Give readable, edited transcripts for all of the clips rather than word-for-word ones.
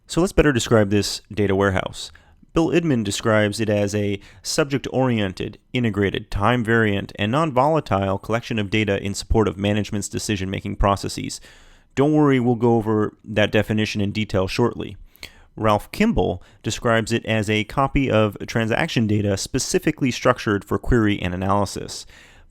So let's better describe this data warehouse. Bill Idman describes it as a subject-oriented, integrated, time-variant, and non-volatile collection of data in support of management's decision-making processes. Don't worry, we'll go over that definition in detail shortly. Ralph Kimball describes it as a copy of transaction data specifically structured for query and analysis.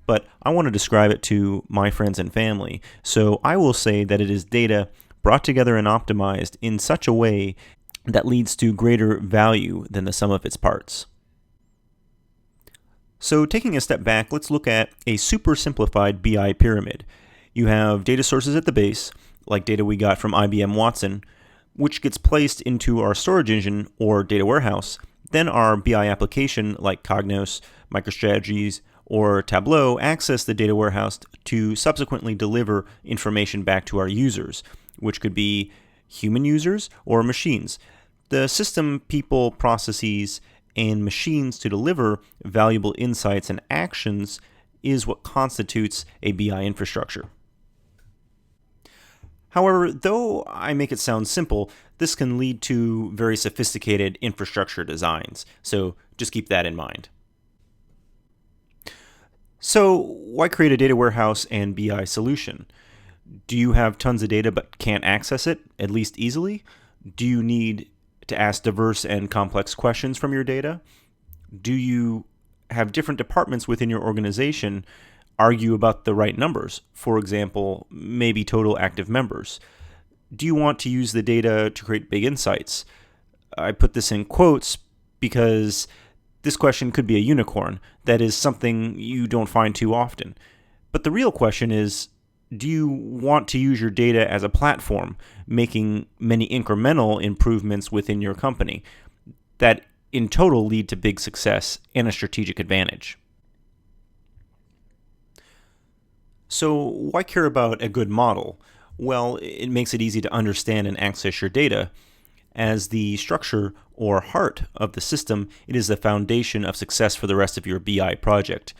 But I want to describe it to my friends and family, so I will say that it is data brought together and optimized in such a way that leads to greater value than the sum of its parts. So taking a step back, let's look at a super simplified BI pyramid. You have data sources at the base, like data we got from IBM Watson, which gets placed into our storage engine or data warehouse. Then our BI application, like Cognos, MicroStrategies, or Tableau, access the data warehouse to subsequently deliver information back to our users, which could be human users or machines. The system, people, processes, and machines to deliver valuable insights and actions is what constitutes a BI infrastructure. However, though I make it sound simple, this can lead to very sophisticated infrastructure designs, so just keep that in mind. So, why create a data warehouse and BI solution? Do you have tons of data but can't access it, at least easily? Do you need to ask diverse and complex questions from your data? Do you have different departments within your organization argue about the right numbers? For example, maybe total active members. Do you want to use the data to create big insights? I put this in quotes because this question could be a unicorn. That is something you don't find too often. But the real question is, do you want to use your data as a platform, making many incremental improvements within your company that in total lead to big success and a strategic advantage? So why care about a good model? Well, it makes it easy to understand and access your data. As the structure or heart of the system, it is the foundation of success for the rest of your BI project,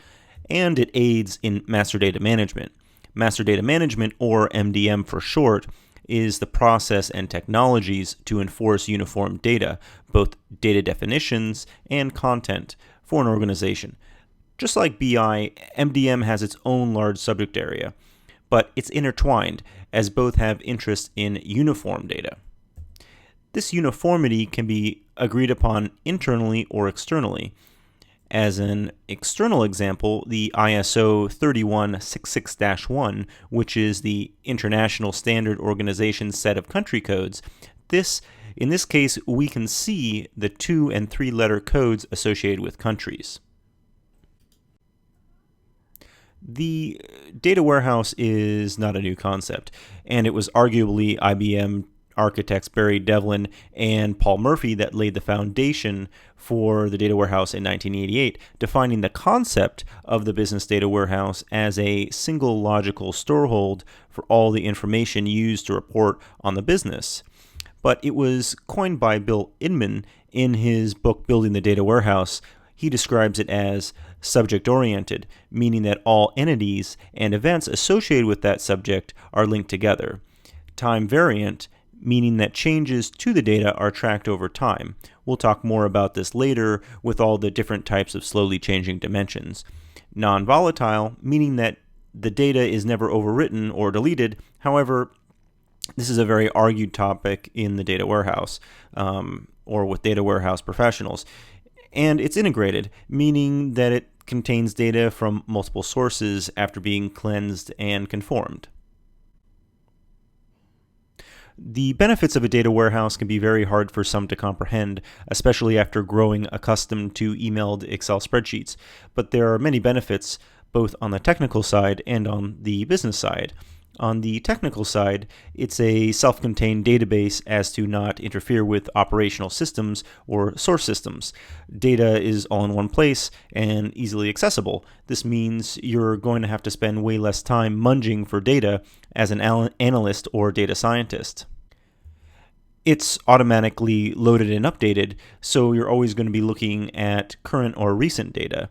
and it aids in master data management. Master data management, or MDM for short, is the process and technologies to enforce uniform data, both data definitions and content, for an organization. Just like BI, MDM has its own large subject area, but it's intertwined, as both have interest in uniform data. This uniformity can be agreed upon internally or externally. As an external example, the ISO 3166-1, which is the International Standard Organization set of country codes, in this case, we can see the 2- and 3-letter codes associated with countries. The data warehouse is not a new concept, and it was arguably IBM architects Barry Devlin and Paul Murphy that laid the foundation for the data warehouse in 1988, defining the concept of the business data warehouse as a single logical storehold for all the information used to report on the business. But it was coined by Bill Idman in his book Building the Data Warehouse. He describes it as subject-oriented, meaning that all entities and events associated with that subject are linked together. Time-variant, meaning that changes to the data are tracked over time. We'll talk more about this later with all the different types of slowly changing dimensions. Non-volatile, meaning that the data is never overwritten or deleted. However, this is a very argued topic in the data warehouse or with data warehouse professionals. And it's integrated, meaning that it contains data from multiple sources after being cleansed and conformed. The benefits of a data warehouse can be very hard for some to comprehend, especially after growing accustomed to emailed Excel spreadsheets. But there are many benefits, both on the technical side and on the business side. On the technical side, it's a self-contained database as to not interfere with operational systems or source systems. Data is all in one place and easily accessible. This means you're going to have to spend way less time munging for data as an analyst or data scientist. It's automatically loaded and updated, so you're always going to be looking at current or recent data.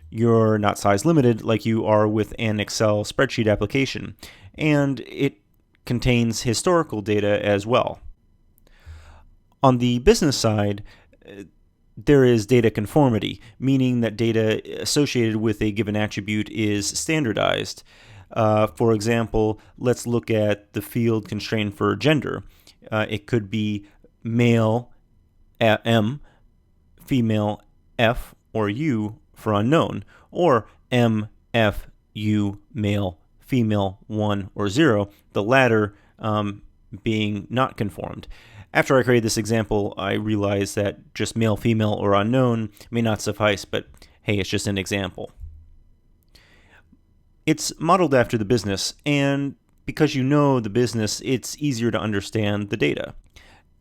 You're not size limited like you are with an Excel spreadsheet application, and it contains historical data as well. On the business side, there is data conformity, meaning that data associated with a given attribute is standardized. For example, let's look at the field constraint for gender. It could be male M, female F or U for unknown, or M, F, U, male, female 1 or 0, the latter being not conformed. After I created this example, I realized that just male, female, or unknown may not suffice, but hey, it's just an example. It's modeled after the business, and because you know the business, it's easier to understand the data.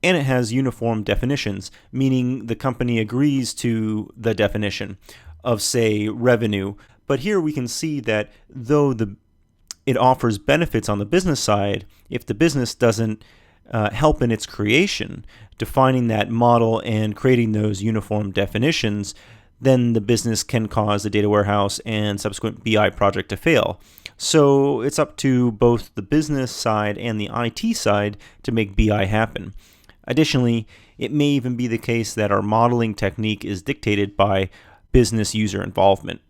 And it has uniform definitions, meaning the company agrees to the definition of, say, revenue. But here we can see that though it offers benefits on the business side, if the business doesn't help in its creation, defining that model and creating those uniform definitions, then the business can cause the data warehouse and subsequent BI project to fail. So it's up to both the business side and the IT side to make BI happen. Additionally, it may even be the case that our modeling technique is dictated by business user involvement.